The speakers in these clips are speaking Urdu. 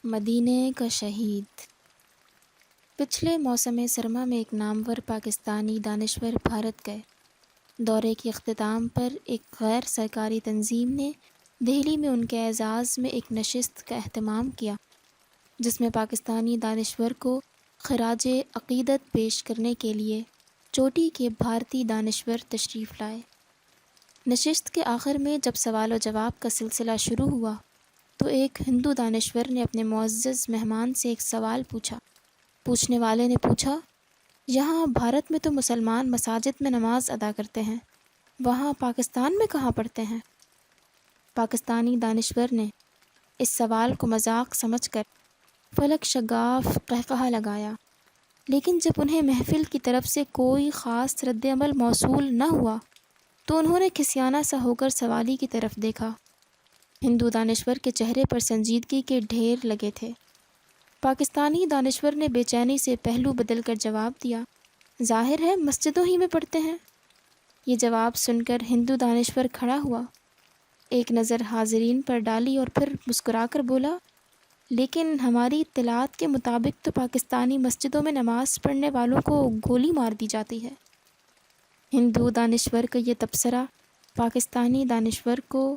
مدینے کا شہید۔ پچھلے موسم سرما میں ایک نامور پاکستانی دانشور بھارت گئے۔ دورے کے اختتام پر ایک غیر سرکاری تنظیم نے دہلی میں ان کے اعزاز میں ایک نشست کا اہتمام کیا، جس میں پاکستانی دانشور کو خراج عقیدت پیش کرنے کے لیے چوٹی کے بھارتی دانشور تشریف لائے۔ نشست کے آخر میں جب سوال و جواب کا سلسلہ شروع ہوا تو ایک ہندو دانشور نے اپنے معزز مہمان سے ایک سوال پوچھا۔ پوچھنے والے نے پوچھا، یہاں بھارت میں تو مسلمان مساجد میں نماز ادا کرتے ہیں، وہاں پاکستان میں کہاں پڑھتے ہیں؟ پاکستانی دانشور نے اس سوال کو مذاق سمجھ کر فلک شگاف قہقہہ لگایا، لیکن جب انہیں محفل کی طرف سے کوئی خاص رد عمل موصول نہ ہوا تو انہوں نے کھسیانہ سا ہو کر سوالی کی طرف دیکھا۔ ہندو دانشور کے چہرے پر سنجیدگی کے ڈھیر لگے تھے۔ پاکستانی دانشور نے بے چینی سے پہلو بدل کر جواب دیا، ظاہر ہے مسجدوں ہی میں پڑھتے ہیں۔ یہ جواب سن کر ہندو دانشور کھڑا ہوا، ایک نظر حاضرین پر ڈالی اور پھر مسکرا کر بولا، لیکن ہماری اطلاعات کے مطابق تو پاکستانی مسجدوں میں نماز پڑھنے والوں کو گولی مار دی جاتی ہے۔ ہندو دانشور کا یہ تبصرہ پاکستانی دانشور کو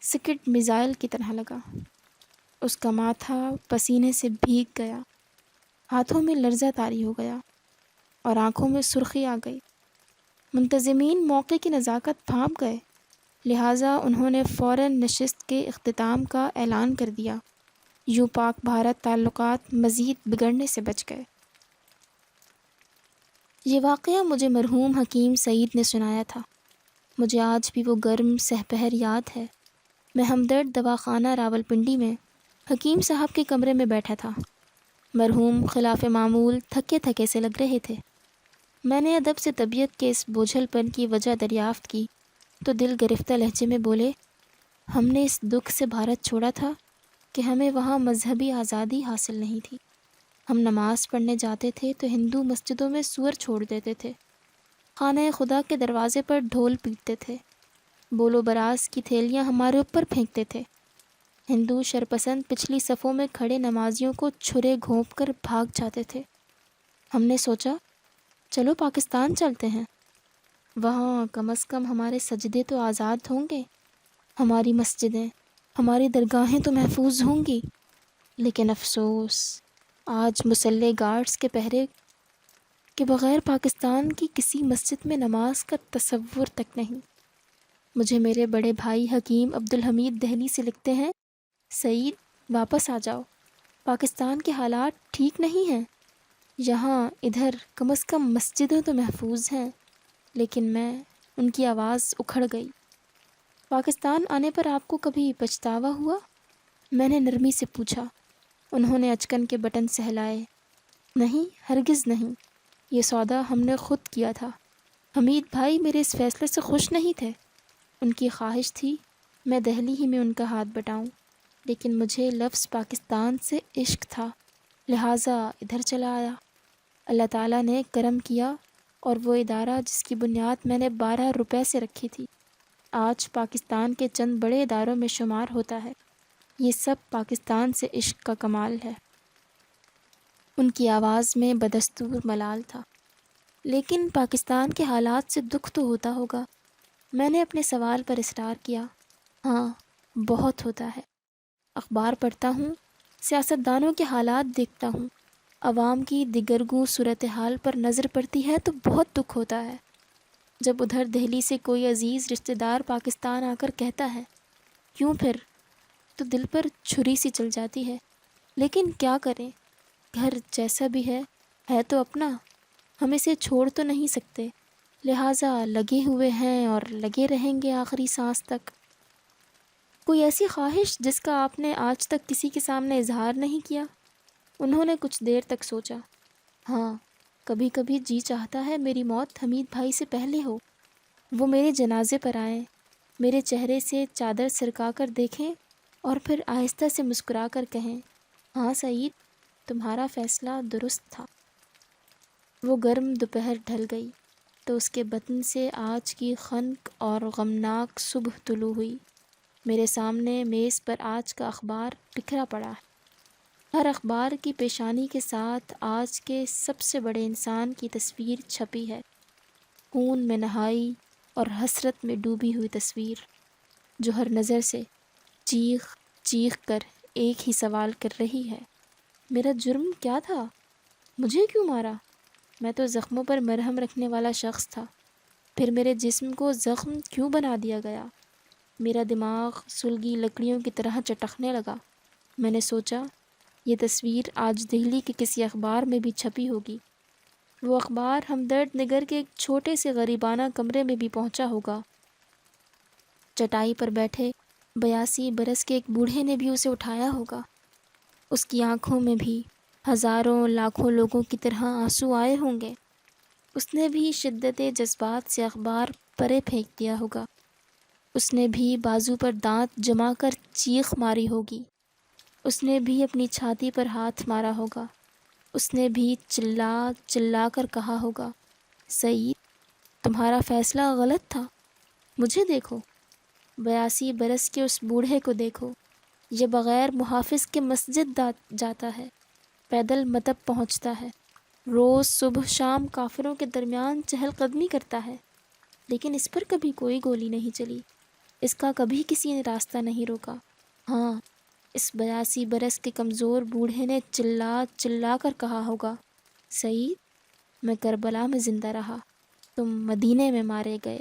سکڈ میزائل کی طرح لگا۔ اس کا ماتھا پسینے سے بھیگ گیا، ہاتھوں میں لرزہ طاری ہو گیا اور آنکھوں میں سرخی آ گئی۔ منتظمین موقع کی نزاکت بھانپ گئے، لہٰذا انہوں نے فوراً نشست کے اختتام کا اعلان کر دیا۔ یوں پاک بھارت تعلقات مزید بگڑنے سے بچ گئے۔ یہ واقعہ مجھے مرحوم حکیم سعید نے سنایا تھا۔ مجھے آج بھی وہ گرم سحپہر یاد ہے۔ میں ہمدرد دواخانہ راولپنڈی میں حکیم صاحب کے کمرے میں بیٹھا تھا۔ مرحوم خلاف معمول تھکے تھکے سے لگ رہے تھے۔ میں نے ادب سے طبیعت کے اس بوجھل پن کی وجہ دریافت کی تو دل گرفتہ لہجے میں بولے، ہم نے اس دکھ سے بھارت چھوڑا تھا کہ ہمیں وہاں مذہبی آزادی حاصل نہیں تھی۔ ہم نماز پڑھنے جاتے تھے تو ہندو مسجدوں میں سور چھوڑ دیتے تھے، خانہ خدا کے دروازے پر ڈھول پیٹتے تھے، بول و براز کی تھیلیاں ہمارے اوپر پھینکتے تھے۔ ہندو شرپسند پچھلی صفوں میں کھڑے نمازیوں کو چھرے گھونپ کر بھاگ جاتے تھے۔ ہم نے سوچا، چلو پاکستان چلتے ہیں، وہاں کم از کم ہمارے سجدے تو آزاد ہوں گے، ہماری مسجدیں، ہماری درگاہیں تو محفوظ ہوں گی۔ لیکن افسوس، آج مسلح گارڈز کے پہرے کے بغیر پاکستان کی کسی مسجد میں نماز کا تصور تک نہیں۔ مجھے میرے بڑے بھائی حکیم عبدالحمید دہلی سے لکھتے ہیں، سعید واپس آ جاؤ، پاکستان کے حالات ٹھیک نہیں ہیں، یہاں ادھر کم از کم مسجدیں تو محفوظ ہیں، لیکن میں ان کی آواز اکھڑ گئی۔ پاکستان آنے پر آپ کو کبھی پچھتاوا ہوا؟ میں نے نرمی سے پوچھا۔ انہوں نے اچکن کے بٹن سہلائے، نہیں، ہرگز نہیں، یہ سودا ہم نے خود کیا تھا۔ حمید بھائی میرے اس فیصلے سے خوش نہیں تھے، ان کی خواہش تھی میں دہلی ہی میں ان کا ہاتھ بٹاؤں، لیکن مجھے لفظ پاکستان سے عشق تھا، لہٰذا ادھر چلا آیا۔ اللہ تعالیٰ نے کرم کیا اور وہ ادارہ جس کی بنیاد میں نے 12 روپے سے رکھی تھی، آج پاکستان کے چند بڑے اداروں میں شمار ہوتا ہے۔ یہ سب پاکستان سے عشق کا کمال ہے۔ ان کی آواز میں بدستور ملال تھا۔ لیکن پاکستان کے حالات سے دکھ تو ہوتا ہوگا؟ میں نے اپنے سوال پر اصرار کیا۔ ہاں، بہت ہوتا ہے۔ اخبار پڑھتا ہوں، سیاستدانوں کے حالات دیکھتا ہوں، عوام کی دگرگوں صورتحال پر نظر پڑتی ہے تو بہت دکھ ہوتا ہے۔ جب ادھر دہلی سے کوئی عزیز رشتہ دار پاکستان آ کر کہتا ہے، کیوں پھر، تو دل پر چھری سی چل جاتی ہے۔ لیکن کیا کریں، گھر جیسا بھی ہے تو اپنا، ہم اسے چھوڑ تو نہیں سکتے، لہٰذا لگے ہوئے ہیں اور لگے رہیں گے آخری سانس تک۔ کوئی ایسی خواہش جس کا آپ نے آج تک کسی کے سامنے اظہار نہیں کیا؟ انہوں نے کچھ دیر تک سوچا۔ ہاں، کبھی کبھی جی چاہتا ہے میری موت حمید بھائی سے پہلے ہو، وہ میرے جنازے پر آئیں، میرے چہرے سے چادر سرکا کر دیکھیں اور پھر آہستہ سے مسکرا کر کہیں، ہاں سعید، تمہارا فیصلہ درست تھا۔ وہ گرم دوپہر ڈھل گئی تو اس کے بطن سے آج کی خنک اور غمناک صبح طلوع ہوئی۔ میرے سامنے میز پر آج کا اخبار بکھرا پڑا ہے۔ ہر اخبار کی پیشانی کے ساتھ آج کے سب سے بڑے انسان کی تصویر چھپی ہے، خون میں نہائی اور حسرت میں ڈوبی ہوئی تصویر، جو ہر نظر سے چیخ چیخ کر ایک ہی سوال کر رہی ہے، میرا جرم کیا تھا؟ مجھے کیوں مارا؟ میں تو زخموں پر مرہم رکھنے والا شخص تھا، پھر میرے جسم کو زخم کیوں بنا دیا گیا؟ میرا دماغ سلگی لکڑیوں کی طرح چٹکنے لگا۔ میں نے سوچا یہ تصویر آج دہلی کے کسی اخبار میں بھی چھپی ہوگی، وہ اخبار ہمدرد نگر کے ایک چھوٹے سے غریبانہ کمرے میں بھی پہنچا ہوگا۔ چٹائی پر بیٹھے 82 برس کے ایک بوڑھے نے بھی اسے اٹھایا ہوگا۔ اس کی آنکھوں میں بھی ہزاروں لاکھوں لوگوں کی طرح آنسو آئے ہوں گے۔ اس نے بھی شدت جذبات سے اخبار پرے پھینک دیا ہوگا۔ اس نے بھی بازو پر دانت جما کر چیخ ماری ہوگی۔ اس نے بھی اپنی چھاتی پر ہاتھ مارا ہوگا۔ اس نے بھی چلا چلا کر کہا ہوگا، سعید تمہارا فیصلہ غلط تھا، مجھے دیکھو، 82 برس کے اس بوڑھے کو دیکھو، یہ بغیر محافظ کے مسجد جاتا ہے، پیدل مطب پہنچتا ہے، روز صبح شام کافروں کے درمیان چہل قدمی کرتا ہے، لیکن اس پر کبھی کوئی گولی نہیں چلی، اس کا کبھی کسی نے راستہ نہیں روکا۔ ہاں، اس 82 برس کے کمزور بوڑھے نے چلا چلا کر کہا ہوگا، سعید میں کربلا میں زندہ رہا، تم مدینے میں مارے گئے۔